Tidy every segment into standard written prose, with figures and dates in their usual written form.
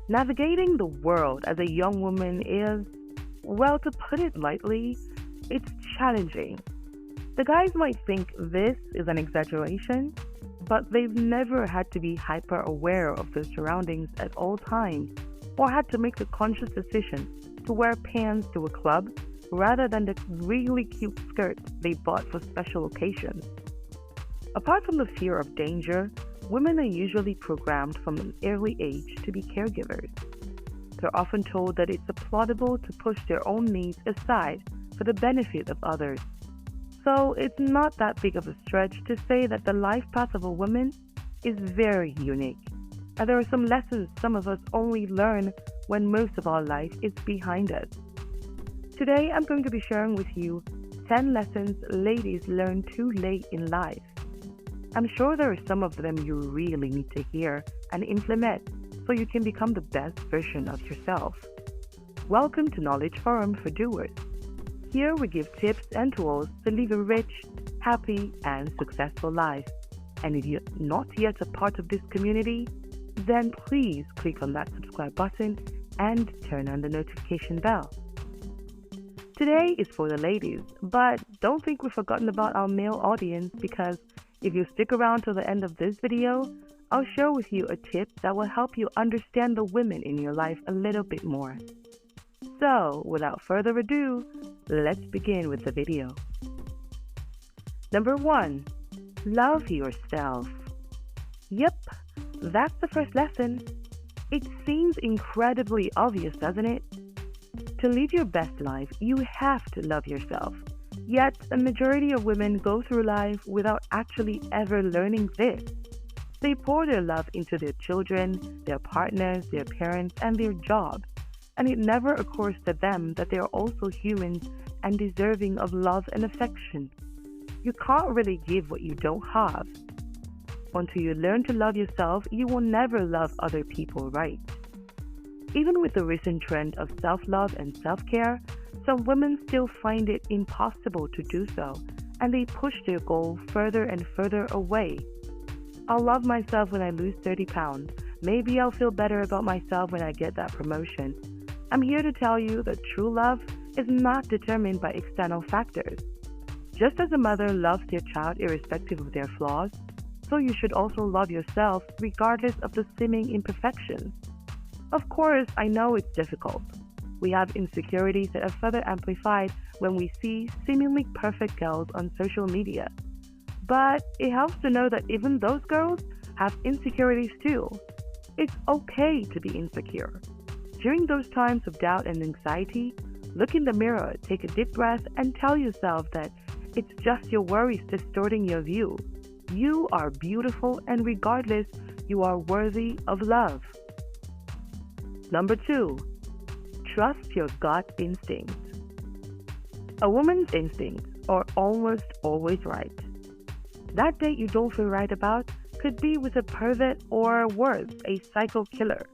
Navigating the world as a young woman is, well, to put it lightly, it's challenging. The guys might think this is an exaggeration, but they've never had to be hyper aware of their surroundings at all times or had to make the conscious decision to wear pants to a club rather than the really cute skirts they bought for special occasions. Apart from the fear of danger, women are usually programmed from an early age to be caregivers. They're often told that it's applaudable to push their own needs aside for the benefit of others. So it's not that big of a stretch to say that the life path of a woman is very unique. And there are some lessons some of us only learn when most of our life is behind us. Today I'm going to be sharing with you 10 lessons ladies learn too late in life. I'm sure there are some of them you really need to hear and implement so you can become the best version of yourself. Welcome to Knowledge Forum for Doers. Here we give tips and tools to live a rich, happy, and successful life. And if you're not yet a part of this community, then please click on that subscribe button and turn on the notification bell. Today is for the ladies, but don't think we've forgotten about our male audience because if you stick around till the end of this video, I'll share with you a tip that will help you understand the women in your life a little bit more. So, without further ado, let's begin with the video. Number 1. Love yourself. Yep, that's the first lesson. It seems incredibly obvious, doesn't it? To live your best life, you have to love yourself. Yet, a majority of women go through life without actually ever learning this. They pour their love into their children, their partners, their parents, and their job. And it never occurs to them that they are also humans and deserving of love and affection. You can't really give what you don't have. Until you learn to love yourself, you will never love other people right. Even with the recent trend of self-love and self-care, some women still find it impossible to do so, and they push their goal further and further away. I'll love myself when I lose 30 pounds. Maybe I'll feel better about myself when I get that promotion. I'm here to tell you that true love is not determined by external factors. Just as a mother loves their child irrespective of their flaws, so you should also love yourself regardless of the seeming imperfections. Of course, I know it's difficult. We have insecurities that are further amplified when we see seemingly perfect girls on social media. But it helps to know that even those girls have insecurities too. It's okay to be insecure. During those times of doubt and anxiety, look in the mirror, take a deep breath, and tell yourself that it's just your worries distorting your view. You are beautiful, and regardless, you are worthy of love. Number 2. Trust your gut instincts. A woman's instincts are almost always right. That date you don't feel right about could be with a pervert or worse, a psycho killer.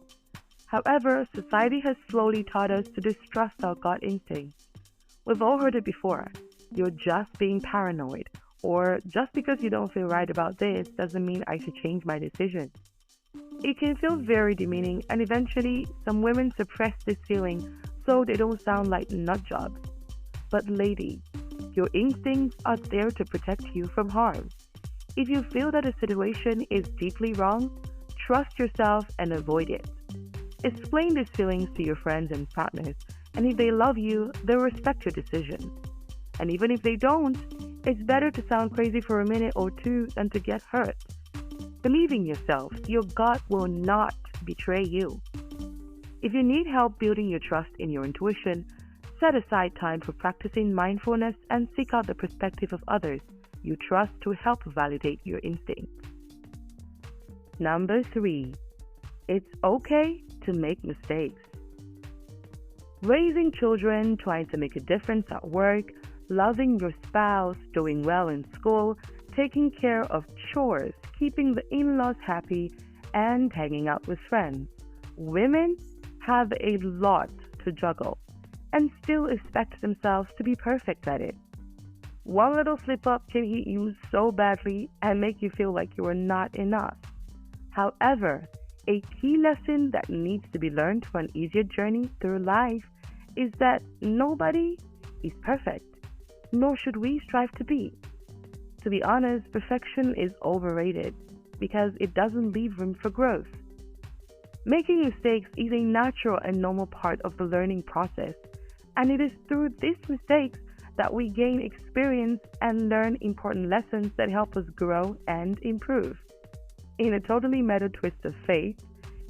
However, society has slowly taught us to distrust our gut instincts. We've all heard it before. You're just being paranoid, or just because you don't feel right about this doesn't mean I should change my decision. It can feel very demeaning, and eventually some women suppress this feeling so they don't sound like nut jobs. But lady, your instincts are there to protect you from harm. If you feel that a situation is deeply wrong, trust yourself and avoid it. Explain these feelings to your friends and partners, and if they love you, they'll respect your decision. And even if they don't, it's better to sound crazy for a minute or two than to get hurt. Believe in yourself. Your gut will not betray you. If you need help building your trust in your intuition, set aside time for practicing mindfulness and seek out the perspective of others you trust to help validate your instincts. Number 3. It's okay to make mistakes. Raising children, trying to make a difference at work, loving your spouse, doing well in school, taking care of chores, keeping the in-laws happy, and hanging out with friends. Women have a lot to juggle and still expect themselves to be perfect at it. One little slip-up can hit you so badly and make you feel like you are not enough. However, A key lesson that needs to be learned for an easier journey through life is that nobody is perfect, nor should we strive to be. To be honest, perfection is overrated because it doesn't leave room for growth. Making mistakes is a natural and normal part of the learning process, and it is through these mistakes that we gain experience and learn important lessons that help us grow and improve. In a totally meta twist of fate,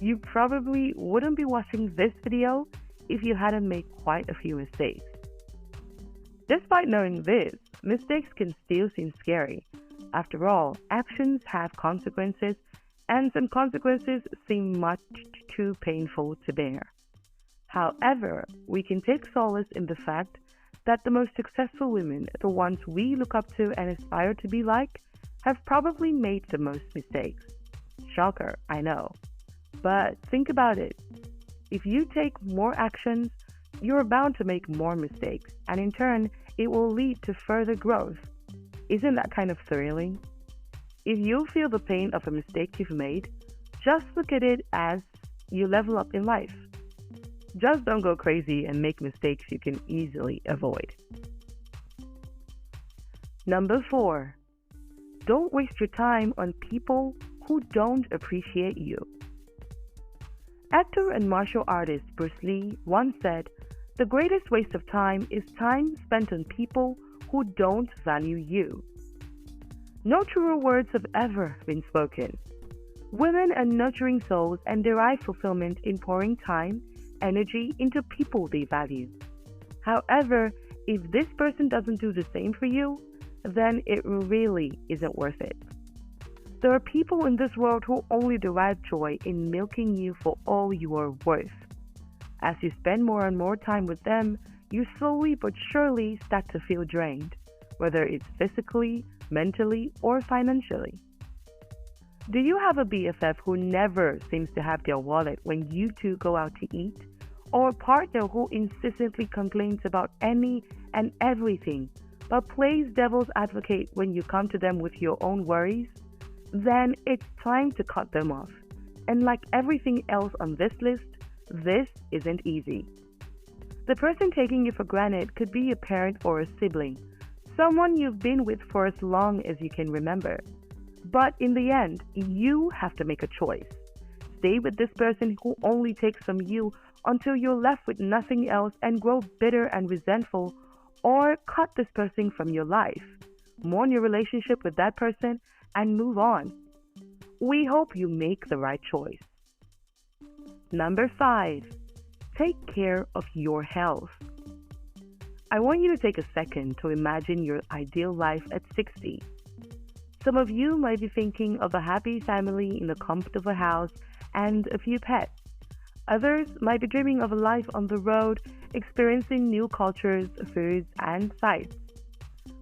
you probably wouldn't be watching this video if you hadn't made quite a few mistakes. Despite knowing this, mistakes can still seem scary. After all, actions have consequences, and some consequences seem much too painful to bear. However, we can take solace in the fact that the most successful women, the ones we look up to and aspire to be like, have probably made the most mistakes. Shocker, I know. But think about it. If you take more actions, you're bound to make more mistakes, and in turn, it will lead to further growth. Isn't that kind of thrilling? If you feel the pain of a mistake you've made, just look at it as you level up in life. Just don't go crazy and make mistakes you can easily avoid. Number 4. Don't waste your time on people who don't appreciate you. Actor and martial artist Bruce Lee once said, "The greatest waste of time is time spent on people who don't value you." No truer words have ever been spoken. Women are nurturing souls and derive fulfillment in pouring time, energy into people they value. However, if this person doesn't do the same for you, then it really isn't worth it. There are people in this world who only derive joy in milking you for all you are worth. As you spend more and more time with them, you slowly but surely start to feel drained, whether it's physically, mentally, or financially. Do you have a BFF who never seems to have their wallet when you two go out to eat? Or a partner who insistently complains about any and everything, but plays devil's advocate when you come to them with your own worries? Then it's time to cut them off. And like everything else on this list, this isn't easy. The person taking you for granted could be a parent or a sibling, someone you've been with for as long as you can remember. But in the end, you have to make a choice. Stay with this person who only takes from you until you're left with nothing else and grow bitter and resentful, or cut this person from your life, mourn your relationship with that person, and move on. We hope you make the right choice. Number 5. Take care of your health. I want you to take a second to imagine your ideal life at 60. Some of you might be thinking of a happy family in a comfortable house and a few pets. Others might be dreaming of a life on the road, experiencing new cultures, foods, and sights.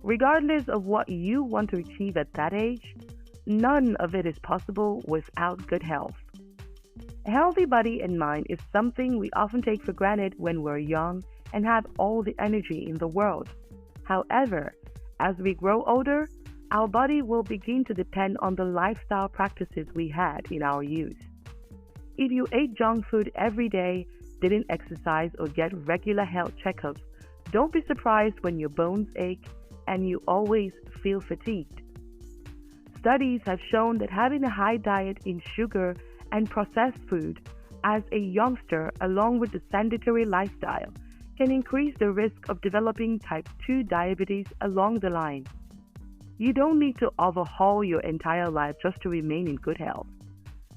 Regardless of what you want to achieve at that age, none of it is possible without good health. A healthy body and mind is something we often take for granted when we're young and have all the energy in the world. However, as we grow older, our body will begin to depend on the lifestyle practices we had in our youth. If you ate junk food every day, didn't exercise, or get regular health checkups, don't be surprised when your bones ache and you always feel fatigued. Studies have shown that having a high diet in sugar and processed food as a youngster, along with the sedentary lifestyle, can increase the risk of developing type 2 diabetes along the line. You don't need to overhaul your entire life just to remain in good health.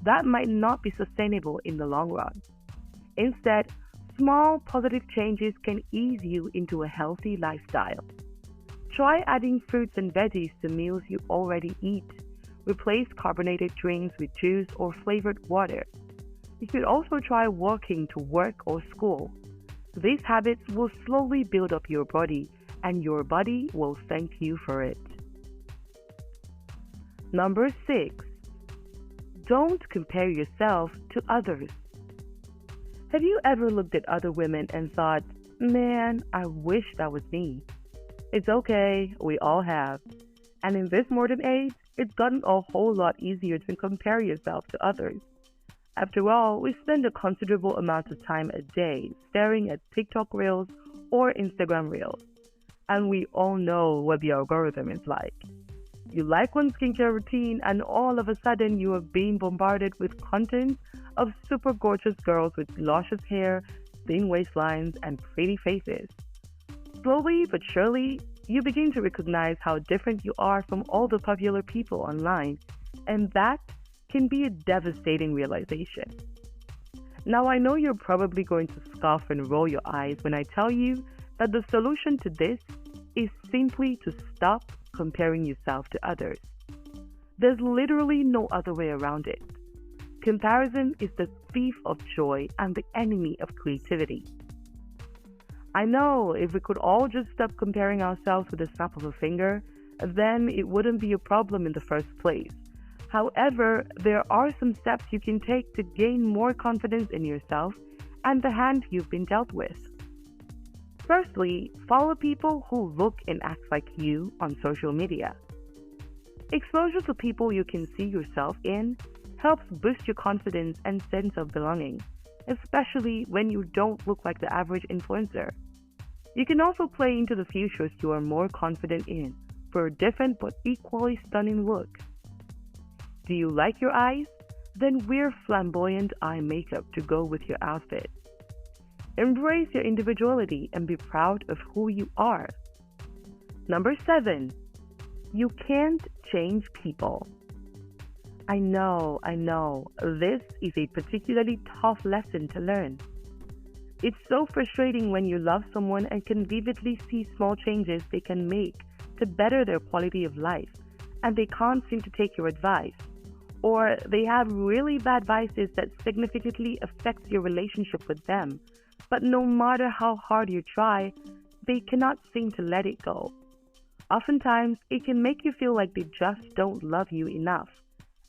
That might not be sustainable in the long run. Instead, small positive changes can ease you into a healthy lifestyle. Try adding fruits and veggies to meals you already eat. Replace carbonated drinks with juice or flavored water. You could also try walking to work or school. These habits will slowly build up your body, and your body will thank you for it. Number 6. Don't compare yourself to others. Have you ever looked at other women and thought, "Man, I wish that was me"? It's okay, we all have. And in this modern age, it's gotten a whole lot easier to compare yourself to others. After all, we spend a considerable amount of time a day staring at TikTok reels or Instagram reels, and we all know what the algorithm is like. You like one skincare routine, and all of a sudden you are being bombarded with content of super gorgeous girls with luscious hair, thin waistlines, and pretty faces. Slowly but surely, you begin to recognize how different you are from all the popular people online, and that can be a devastating realization. Now, I know you're probably going to scoff and roll your eyes when I tell you that the solution to this is simply to stop comparing yourself to others. There's literally no other way around it. Comparison is the thief of joy and the enemy of creativity. I know if we could all just stop comparing ourselves with a snap of a finger, then it wouldn't be a problem in the first place. However, there are some steps you can take to gain more confidence in yourself and the hand you've been dealt with. Firstly, follow people who look and act like you on social media. Exposure to people you can see yourself in helps boost your confidence and sense of belonging, especially when you don't look like the average influencer. You can also play into the futures you are more confident in for a different but equally stunning look. Do you like your eyes? Then wear flamboyant eye makeup to go with your outfit. Embrace your individuality and be proud of who you are. Number 7. You can't change people. I know, this is a particularly tough lesson to learn. It's so frustrating when you love someone and can vividly see small changes they can make to better their quality of life, and they can't seem to take your advice. Or they have really bad vices that significantly affect your relationship with them, but no matter how hard you try, they cannot seem to let it go. Oftentimes, it can make you feel like they just don't love you enough,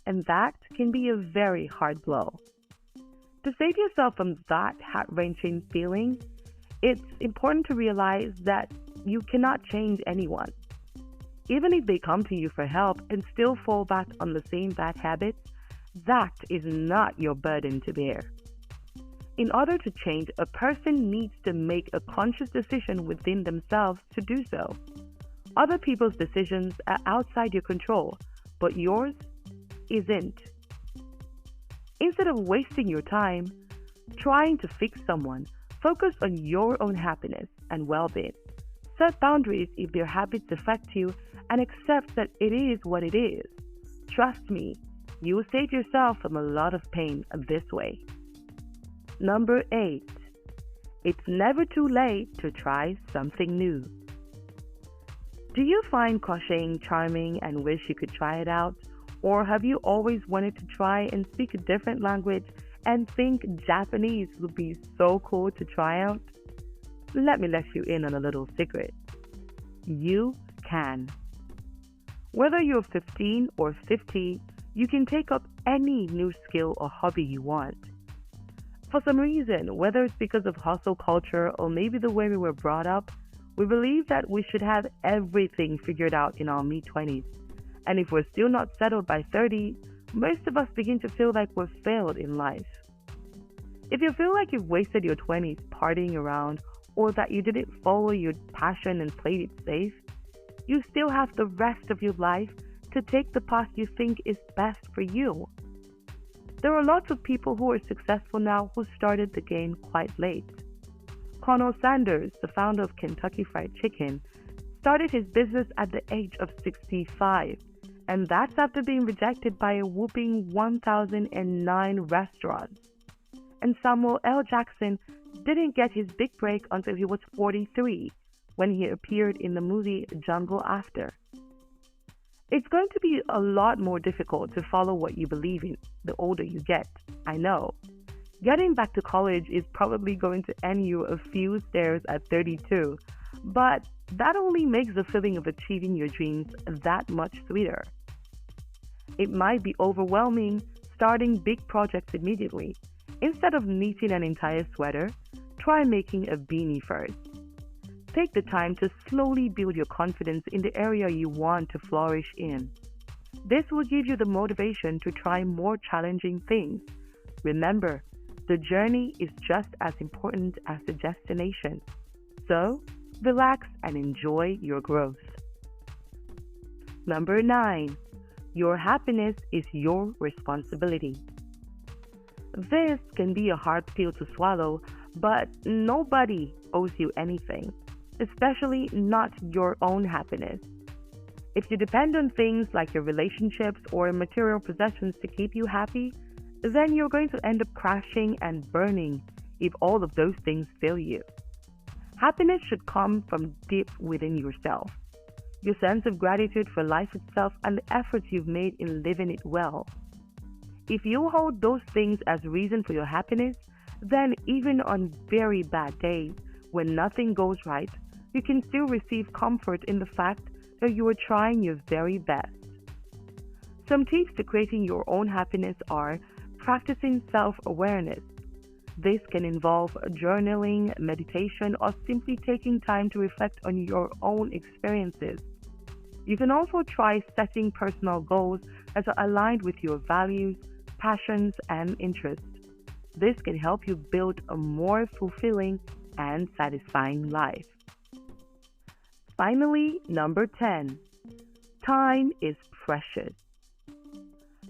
and that can be a very hard blow. To save yourself from that heart-wrenching feeling, it's important to realize that you cannot change anyone. Even if they come to you for help and still fall back on the same bad habits, that is not your burden to bear. In order to change, a person needs to make a conscious decision within themselves to do so. Other people's decisions are outside your control, but yours isn't. Instead of wasting your time trying to fix someone, focus on your own happiness and well-being. Set boundaries if their habits affect you and accept that it is what it is. Trust me, you will save yourself from a lot of pain this way. Number 8. It's never too late to try something new. Do you find crocheting charming and wish you could try it out? Or have you always wanted to try and speak a different language and think Japanese would be so cool to try out? Let me let you in on a little secret. You can. Whether you're 15 or 50, you can take up any new skill or hobby you want. For some reason, whether it's because of hustle culture or maybe the way we were brought up, we believe that we should have everything figured out in our mid-20s. And if we're still not settled by 30, most of us begin to feel like we've failed in life. If you feel like you've wasted your 20s partying around or that you didn't follow your passion and played it safe, you still have the rest of your life to take the path you think is best for you. There are lots of people who are successful now who started the game quite late. Colonel Sanders, the founder of Kentucky Fried Chicken, started his business at the age of 65, and that's after being rejected by a whopping 1,009 restaurants. And Samuel L. Jackson didn't get his big break until he was 43, when he appeared in the movie Jungle After. It's going to be a lot more difficult to follow what you believe in the older you get, I know. Getting back to college is probably going to end you a few stairs at 32, but that only makes the feeling of achieving your dreams that much sweeter. It might be overwhelming starting big projects immediately. Instead of knitting an entire sweater, try making a beanie first. Take the time to slowly build your confidence in the area you want to flourish in. This will give you the motivation to try more challenging things, Remember, the journey is just as important as the destination. So, relax and enjoy your growth. Number 9. Your happiness is your responsibility. This can be a hard pill to swallow, but nobody owes you anything, especially not your own happiness. If you depend on things like your relationships or material possessions to keep you happy, then you're going to end up crashing and burning if all of those things fail you. Happiness should come from deep within yourself. Your sense of gratitude for life itself and the efforts you've made in living it well. If you hold those things as reason for your happiness, then even on very bad days when nothing goes right, you can still receive comfort in the fact that you are trying your very best. Some tips to creating your own happiness are practicing self-awareness. This can involve journaling, meditation, or simply taking time to reflect on your own experiences. You can also try setting personal goals that are aligned with your values, passions, and interests. This can help you build a more fulfilling and satisfying life. Finally, number 10. Time is precious.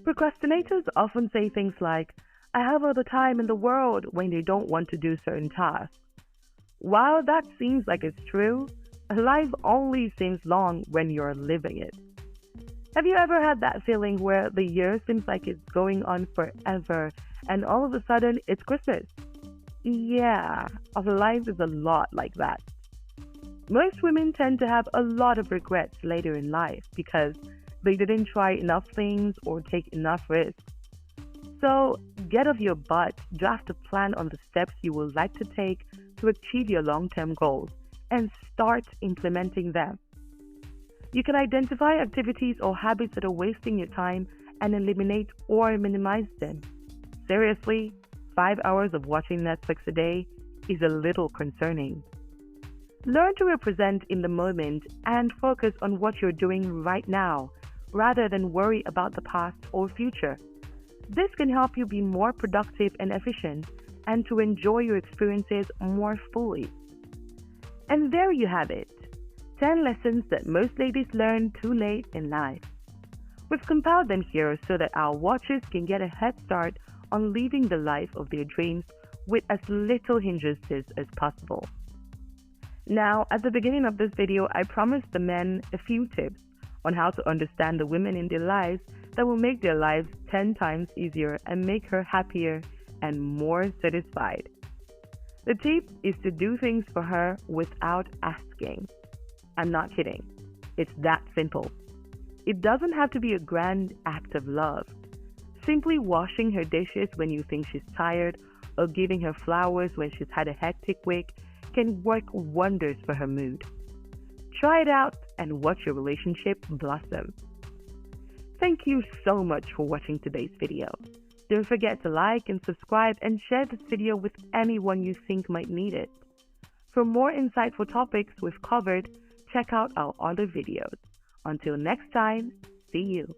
Procrastinators often say things like, "I have all the time in the world," when they don't want to do certain tasks. While that seems like it's true, life only seems long when you're living it. Have you ever had that feeling where the year seems like it's going on forever and all of a sudden it's Christmas? Yeah, our life is a lot like that. Most women tend to have a lot of regrets later in life because they didn't try enough things or take enough risks. So get off your butt, draft a plan on the steps you would like to take to achieve your long-term goals, and start implementing them. You can identify activities or habits that are wasting your time and eliminate or minimize them. Seriously, 5 hours of watching Netflix a day is a little concerning. Learn to represent in the moment and focus on what you're doing right now, rather than worry about the past or future. This can help you be more productive and efficient and to enjoy your experiences more fully. And there you have it, 10 lessons that most ladies learn too late in life. We've compiled them here so that our watchers can get a head start on living the life of their dreams with as little hindrances as possible. Now, at the beginning of this video, I promised the men a few tips on how to understand the women in their lives that will make their lives 10 times easier and make her happier and more satisfied. The tip is to do things for her without asking. I'm not kidding. It's that simple. It doesn't have to be a grand act of love. Simply washing her dishes when you think she's tired or giving her flowers when she's had a hectic week can work wonders for her mood. Try it out and watch your relationship blossom. Thank you so much for watching today's video. Don't forget to like and subscribe and share this video with anyone you think might need it. For more insightful topics we've covered, check out our other videos. Until next time, see you.